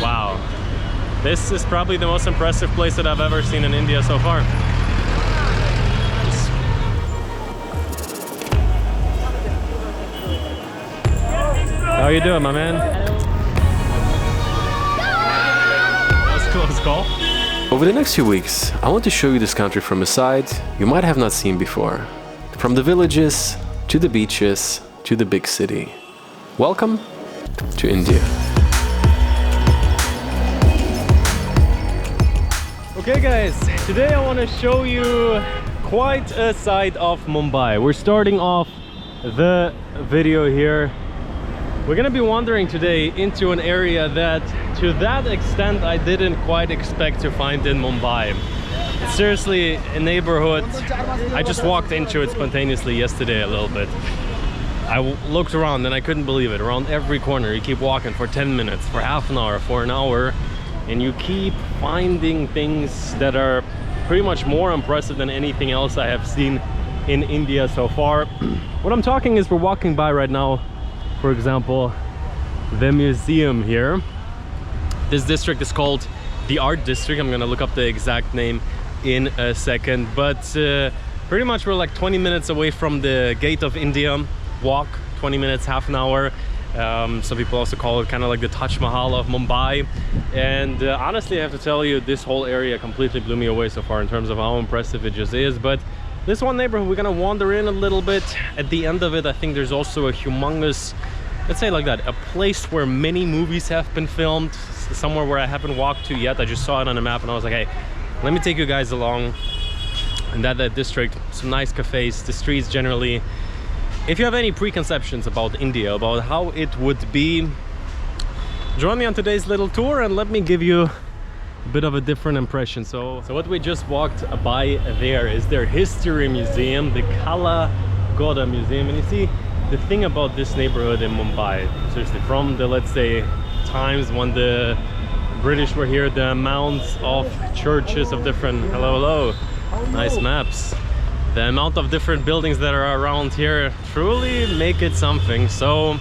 Wow. This is probably the most impressive place that I've ever seen in India so far. How you doing, my man? That was a close call. Over the next few weeks, I want to show you this country from a side you might have not seen before. From the villages, to the beaches, to the big city. Welcome to India. Okay guys, today I want to show you quite a side of Mumbai. We're starting off the video here. We're gonna be wandering today into an area that, to that extent, I didn't quite expect to find in Mumbai. It's seriously a neighborhood. I just walked into it spontaneously yesterday a little bit. I looked around and I couldn't believe it. Around every corner, you keep walking for 10 minutes, for half an hour, for an hour, and you keep finding things that are pretty much more impressive than anything else I have seen in India so far. What I'm talking is, we're walking by right now, for example, the museum here. This district is called the Art District. I'm gonna look up the exact name in a second, but pretty much we're like 20 minutes away from the Gate of India. Walk 20 minutes, half an hour. Some people also call it kind of like the Taj Mahal of Mumbai. And honestly, I have to tell you, this whole area completely blew me away so far in terms of how impressive it just is. But this one neighborhood, we're gonna wander in a little bit. At the end of it, I think there's also a humongous, let's say like that, a place where many movies have been filmed, somewhere where I haven't walked to yet. I just saw it on a map and I was like, hey, let me take you guys along. And that district, some nice cafes, the streets generally. If you have any preconceptions about India, about how it would be, join me on today's little tour and let me give you a bit of a different impression. So what we just walked by there is their history museum, the Kala Goda Museum. And you see, the thing about this neighborhood in Mumbai, seriously, from the, let's say, times when the British were here, the amounts of churches of different, hello, nice maps. The amount of different buildings that are around here truly make it something. So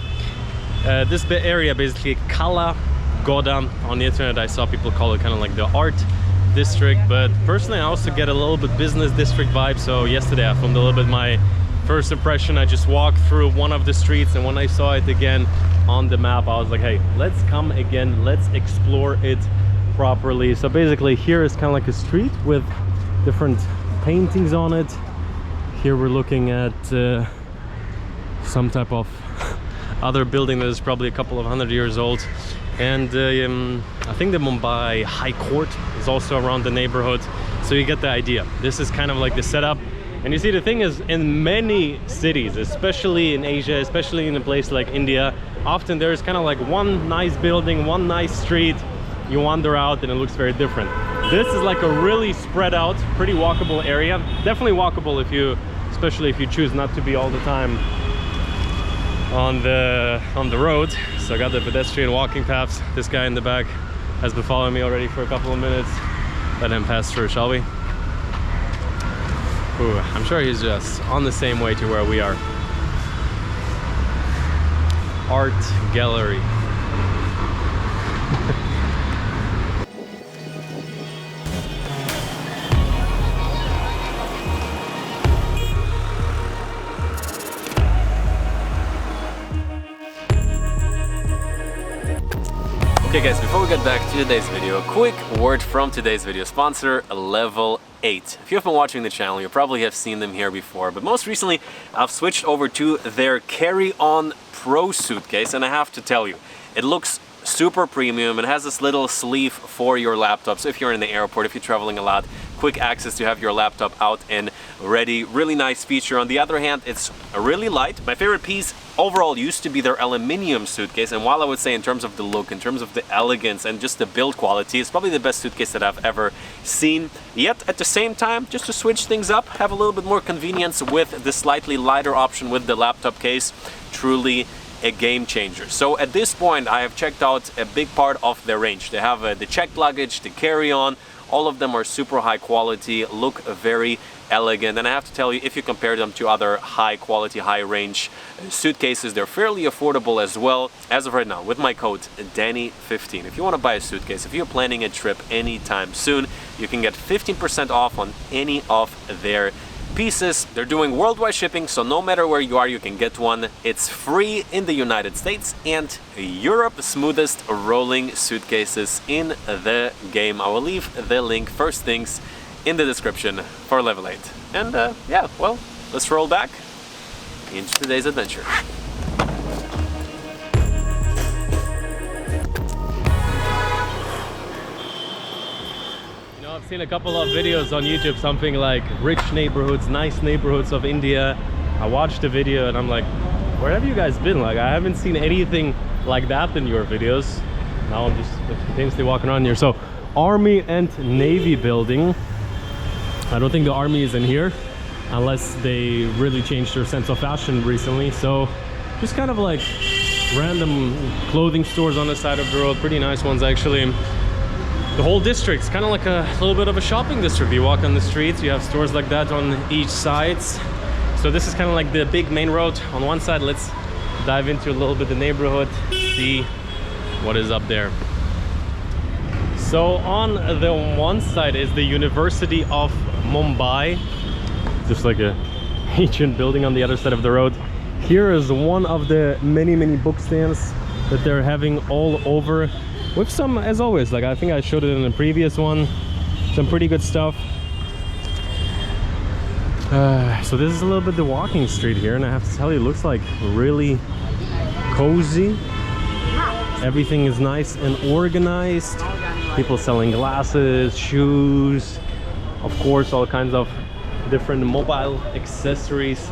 this area, basically Kala Goda, on the internet I saw people call it kind of like the art district, but personally I also get a little bit business district vibe. So yesterday I filmed a little bit my first impression. I just walked through one of the streets, and when I saw it again on the map, I was like, hey, let's come again, let's explore it properly. So basically here is kind of like a street with different paintings on it. Here we're looking at some type of other building that is probably a couple of 100 years old. And I think the Mumbai High Court is also around the neighborhood. So you get the idea. This is kind of like the setup. And you see, the thing is, in many cities, especially in Asia, especially in a place like India, often there's kind of like one nice building, one nice street. You wander out and it looks very different. This is like a really spread out, pretty walkable area. Definitely walkable if you, especially if you choose not to be all the time on the road. So I got the pedestrian walking paths. This guy in the back has been following me already for a couple of minutes. Let him pass through, shall we? Ooh, I'm sure he's just on the same way to where we are. Art gallery. Okay guys, before we get back to today's video, a quick word from today's video sponsor, Level 8. If you have been watching the channel, you probably have seen them here before, but most recently I've switched over to their Carry-On Pro suitcase, and I have to tell you, it looks super premium. It has this little sleeve for your laptop, so if you're in the airport, if you're traveling a lot, quick access to have your laptop out and ready. Really nice feature. On the other hand, it's really light. My favorite piece overall used to be their aluminum suitcase, and while I would say in terms of the look, in terms of the elegance and just the build quality, it's probably the best suitcase that I've ever seen. Yet at the same time, just to switch things up, have a little bit more convenience with the slightly lighter option with the laptop case. Truly a game changer. So at this point I have checked out a big part of their range. They have the checked luggage, the carry-on, All of them are super high quality, look very elegant, and I have to tell you, if you compare them to other high quality, high range suitcases, they're fairly affordable as well. As of right now, with my code Danny15, if you want to buy a suitcase, if you're planning a trip anytime soon, you can get 15% off on any of their pieces. They're doing worldwide shipping, so no matter where you are, you can get one. It's free in the United States and Europe. Smoothest rolling suitcases in the game. I will leave the link first things in the description for level 8. And yeah, well, let's roll back into today's adventure. I've seen a couple of videos on YouTube, something like rich neighborhoods, nice neighborhoods of India. I watched the video and I'm like, where have you guys been? Like, I haven't seen anything like that in your videos. Now I'm just continuously walking around here. So, Army and Navy building. I don't think the Army is in here unless they really changed their sense of fashion recently. So, just kind of like random clothing stores on the side of the road. Pretty nice ones, actually. The whole district's kind of like a little bit of a shopping district. You walk on the streets, you have stores like that on each side. So this is kind of like the big main road on one side. Let's dive into a little bit of the neighborhood, see what is up there. So on the one side is the University of Mumbai, just like a ancient building on the other side of the road. Here is one of the many book stands that they're having all over, with some, as always, like I think I showed it in the previous one, some pretty good stuff. So this is a little bit the walking street here, and I have to tell you, it looks like really cozy. Everything is nice and organized. People selling glasses, shoes, of course all kinds of different mobile accessories.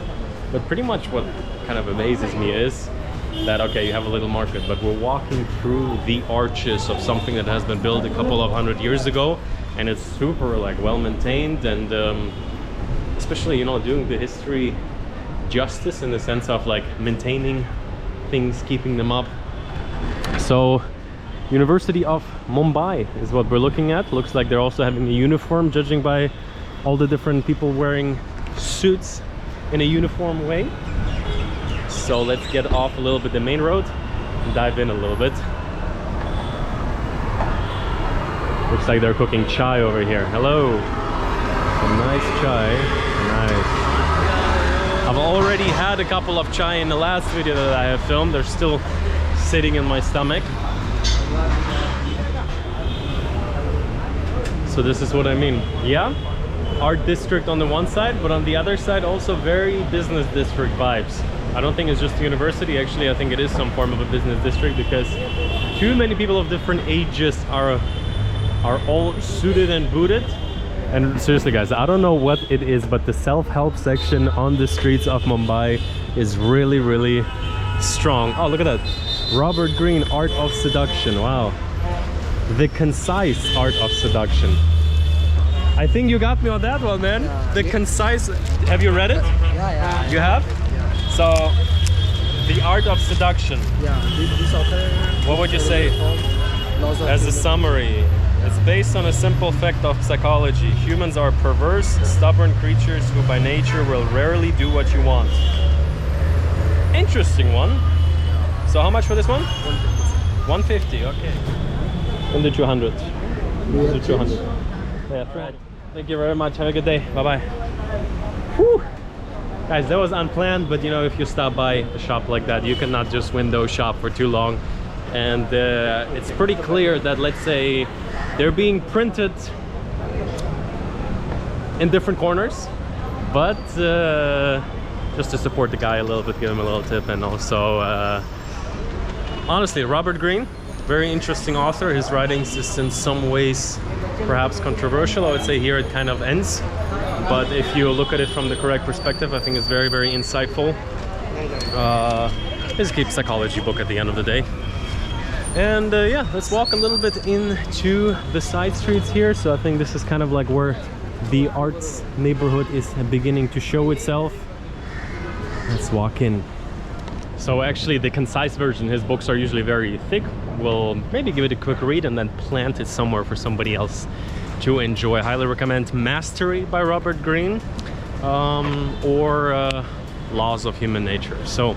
But pretty much what kind of amazes me is that, okay, you have a little market, but we're walking through the arches of something that has been built a couple of 100 years ago, and it's super like well maintained, and especially, you know, doing the history justice in the sense of like maintaining things, keeping them up. So University of Mumbai is what we're looking at. Looks like they're also having a uniform, judging by all the different people wearing suits in a uniform way. So let's get off a little bit the main road and dive in a little bit. Looks like they're cooking chai over here. Hello. Some nice chai. Nice. I've already had a couple of chai in the last video that I have filmed. They're still sitting in my stomach. So this is what I mean. Yeah, art district on the one side, but on the other side also very business district vibes. I don't think it's just a university. Actually, I think it is some form of a business district, because too many people of different ages are all suited and booted. And seriously guys, I don't know what it is, but the self-help section on the streets of Mumbai is really strong. Oh, look at that. Robert Greene, Art of Seduction. Wow. The Concise Art of Seduction. I think you got me on that one, man. Yeah. The Concise. Have you read it? Yeah. You have? So, The Art of Seduction. Yeah, this author. What would you say as a summary? It's based on a simple fact of psychology. Humans are perverse, stubborn creatures who by nature will rarely do what you want. Interesting one. So how much for this one? 150, okay. We'll do 200. We'll do 200. Yeah, right. Thank you very much. Have a good day. Bye-bye. Whew. Guys, that was unplanned, but you know, if you stop by a shop like that, you cannot just window shop for too long. And it's pretty clear that, let's say, they're being printed in different corners, but just to support the guy a little bit, give him a little tip. And also, honestly, Robert Greene, very interesting author. His writings is in some ways perhaps controversial. I would say here it kind of ends. But if you look at it from the correct perspective, I think it's very insightful. It's a deep psychology book at the end of the day. And yeah, let's walk a little bit into the side streets here. So I think this is kind of like where the arts neighborhood is beginning to show itself. Let's walk in. So actually the concise version, his books are usually very thick. We'll maybe give it a quick read and then plant it somewhere for somebody else to enjoy. Highly recommend Mastery by Robert Greene, or Laws of Human Nature. So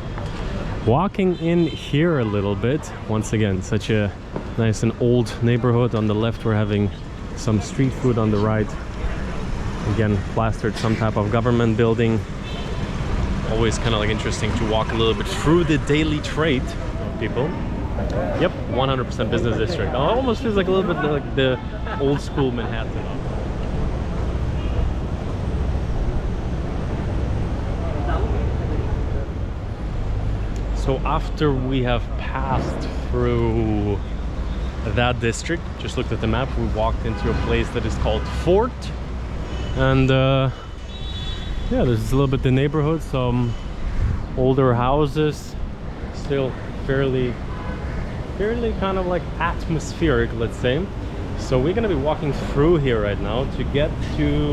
walking in here a little bit, once again, such a nice and old neighborhood. On the left we're having some street food, on the right again plastered some type of government building. Always kind of like interesting to walk a little bit through the daily trade of people. Yep, 100% business district. It almost feels like a little bit like the old school Manhattan. So after we have passed through that district, just looked at the map, we walked into a place that is called Fort. And yeah, this is a little bit the neighborhood, some older houses, still fairly kind of like atmospheric, let's say. So we're gonna be walking through here right now to get to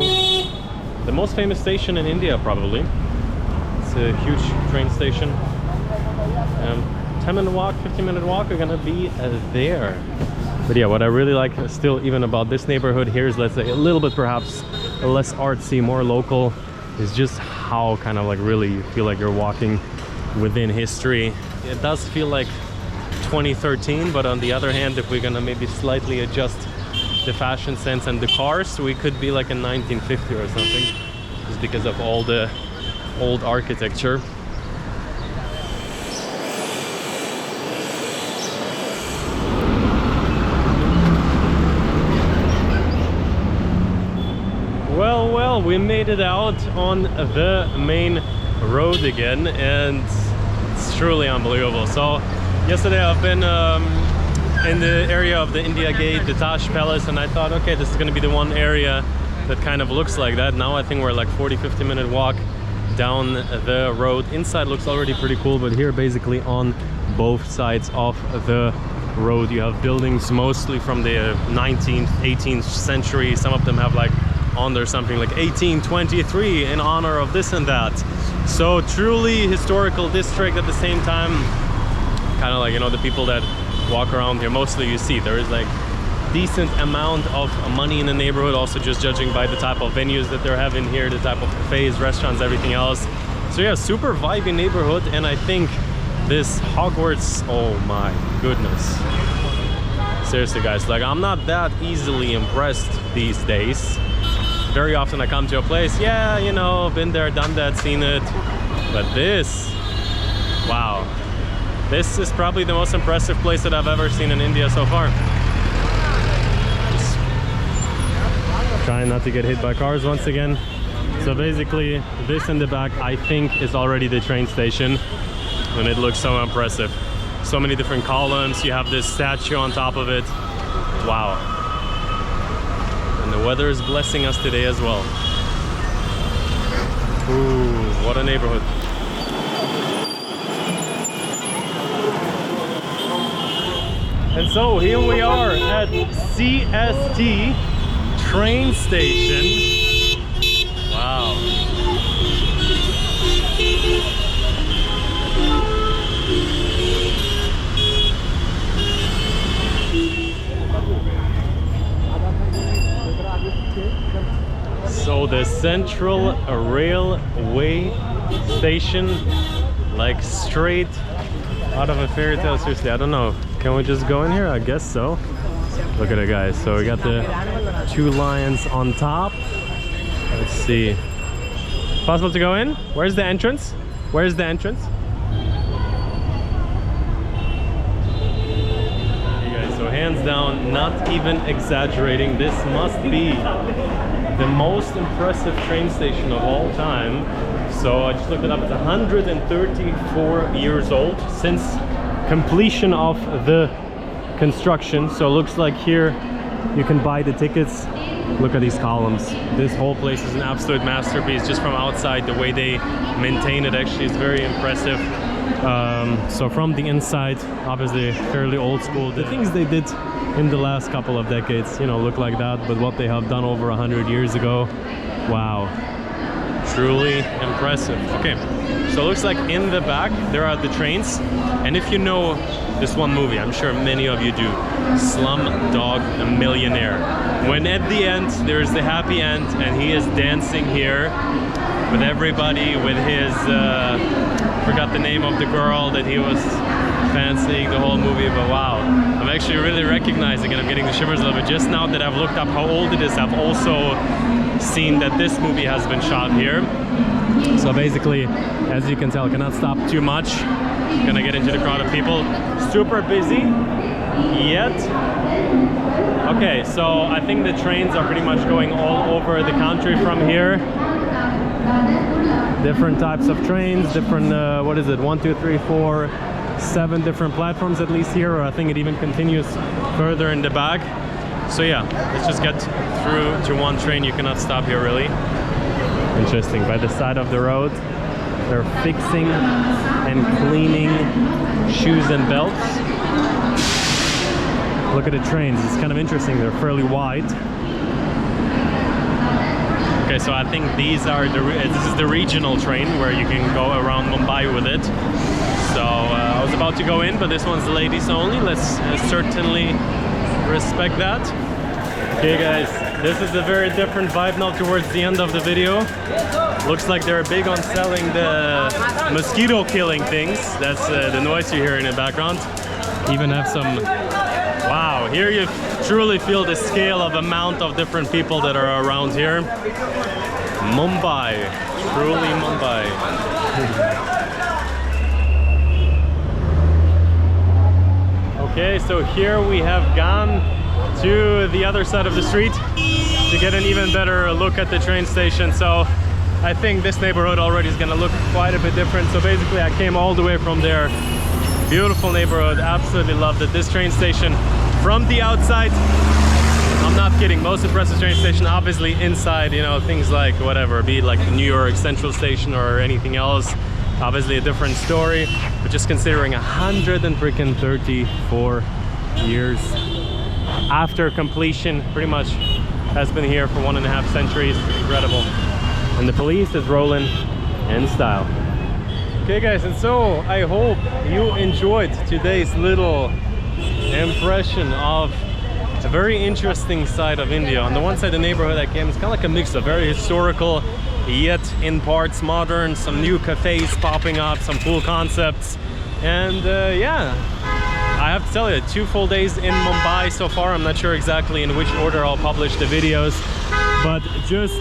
the most famous station in India, probably. It's a huge train station. 10-minute walk, 15-minute walk, we're gonna be there. But yeah, what I really like still even about this neighborhood here is, let's say, a little bit perhaps less artsy, more local, is just how kind of like really you feel like you're walking within history. It does feel like 2013, but on the other hand, if we're gonna maybe slightly adjust the fashion sense and the cars, we could be like in 1950 or something, just because of all the old architecture. Well, we made it out on the main road again, and it's truly unbelievable. So yesterday I've been in the area of the India Gate, the Taj Palace, and I thought, okay, this is going to be the one area that kind of looks like that. Now I think we're like 40-50 minute walk down the road. Inside looks already pretty cool, but here basically on both sides of the road you have buildings mostly from the 19th, 18th century. Some of them have like on there something like 1823 in honor of this and that. So truly historical district. At the same time, kind of like, you know, the people that walk around here, mostly you see there is like decent amount of money in the neighborhood, also just judging by the type of venues that they're having here, the type of cafes, restaurants, everything else. So yeah, super vibey neighborhood. And I think this Hogwarts, oh my goodness, seriously guys, like I'm not that easily impressed these days. Very often I come to a place, yeah, you know, been there, done that, seen it. But this, wow. This is probably the most impressive place that I've ever seen in India so far. Just trying not to get hit by cars once again. So basically, this in the back, I think, is already the train station. And it looks so impressive. So many different columns, you have this statue on top of it. Wow. And the weather is blessing us today as well. Ooh, what a neighborhood. And so here we are at CST train station. Wow. So the Central Railway Station, like straight out of a fairy tale. Seriously, I don't know. Can we just go in here? I guess so. Look at it, guys. So we got the two lions on top. Let's see. Possible to go in? Where's the entrance? Where's the entrance? Okay, guys, so hands down, not even exaggerating, this must be the most impressive train station of all time. So I just looked it up. It's 134 years old since completion of the construction. So it looks like here you can buy the tickets. Look at these columns. This whole place is an absolute masterpiece. Just from outside, the way they maintain it actually is very impressive. So from the inside, obviously fairly old school. The things they did in the last couple of decades, you know, look like that, but what they have done over 100 years ago, wow. truly impressive. Okay, so it looks like in the back there are the trains, and if you know this one movie, I'm sure many of you do, Slumdog Millionaire, when at the end there's the happy end and he is dancing here with everybody, with his forgot the name of the girl that he was fancying the whole movie, but wow, I'm actually really recognizing it. I'm getting the shivers a little bit just now that I've looked up how old it is. I've also seen that this movie has been shot here. So basically, as you can tell, cannot stop too much. Gonna get into the crowd of people. Super busy yet. Okay, so I think the trains are pretty much going all over the country from here. Different types of trains, different, what is it, 1, 2, 3, 4, 7 different platforms at least here, or I think it even continues further in the back. So yeah, let's just get through to one train. You cannot stop here really. Interesting, by the side of the road they're fixing and cleaning shoes and belts. Look at the trains, it's kind of interesting, they're fairly wide. Okay, so I think these are this is the regional train where you can go around Mumbai with it. So I was about to go in, but this one's ladies only. Let's certainly respect that. Okay guys, this is a very different vibe now towards the end of the video. Looks like they're big on selling the mosquito killing things. That's the noise you hear in the background. Even have some, wow, here you truly feel the scale of amount of different people that are around here. Mumbai, truly Mumbai. Okay, so here we have gone to the other side of the street to get an even better look at the train station. So I think this neighborhood already is gonna look quite a bit different. So basically I came all the way from there. Beautiful neighborhood, absolutely loved it. This train station from the outside, I'm not kidding, most impressive train station. Obviously inside, you know, things like whatever, be it like the New York Central Station or anything else, obviously a different story. But just considering 134 years after completion, pretty much has been here for 1.5 centuries. Incredible. And the police is rolling in style. Okay guys, and so I hope you enjoyed today's little impression of a very interesting side of India. On the one side, the neighborhood I came, it's kind of like a mix of very historical yet in parts modern, some new cafes popping up, some cool concepts, and yeah, I have to tell you, 2 full days in Mumbai so far. I'm not sure exactly in which order I'll publish the videos, but just,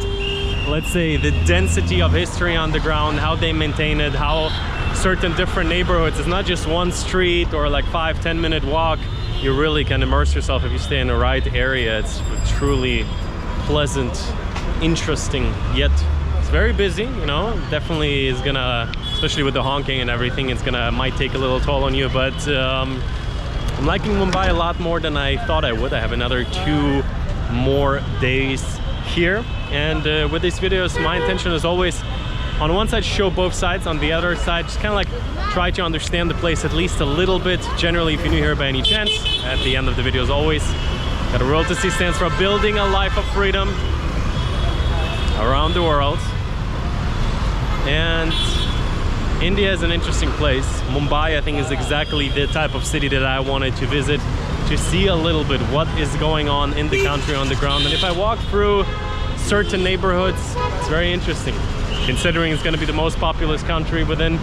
let's say, the density of history on the ground, how they maintain it, how certain different neighborhoods, it's not just one street or like 5-10 minute walk. You really can immerse yourself if you stay in the right area. It's truly pleasant, interesting, yet it's very busy, you know. Definitely is gonna, especially with the honking and everything, it's gonna, might take a little toll on you, but I'm liking Mumbai a lot more than I thought I would. I have another 2 more days here, and with these videos my intention is always on one side show both sides, on the other side just kind of like try to understand the place at least a little bit. Generally, if you're new here by any chance, at the end of the video as always, got a world to see stands for building a life of freedom around the world. And India is an interesting place. Mumbai, I think, is exactly the type of city that I wanted to visit, to see a little bit what is going on in the country on the ground. And if I walk through certain neighborhoods, it's very interesting, considering it's going to be the most populous country within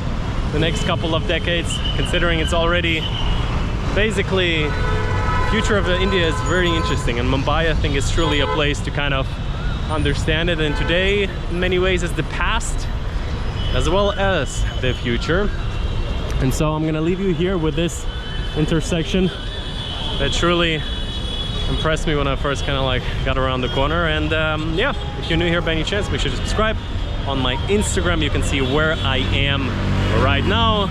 the next couple of decades, considering it's already basically, the future of India is very interesting, and Mumbai, I think, is truly a place to kind of understand it. And today in many ways is the past as well as the future. And so I'm gonna leave you here with this intersection that truly impressed me when I first kind of like got around the corner. And yeah, if you're new here by any chance, make sure to subscribe. On my Instagram you can see where I am right now.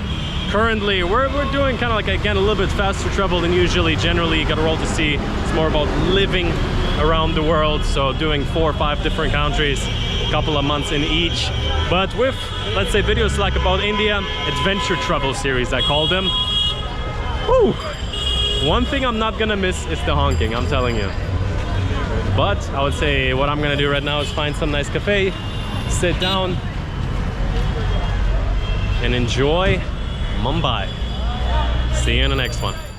Currently we're doing kind of like, again, a little bit faster travel than usually. Generally you got a roll to see, it's more about living around the world, so doing 4 or 5 different countries, a couple of months in each, but with, let's say, videos like about India, adventure travel series I call them. Whew. One thing I'm not gonna miss is the honking, I'm telling you. But I would say what I'm gonna do right now is find some nice cafe, sit down, and enjoy Mumbai. See you in the next one.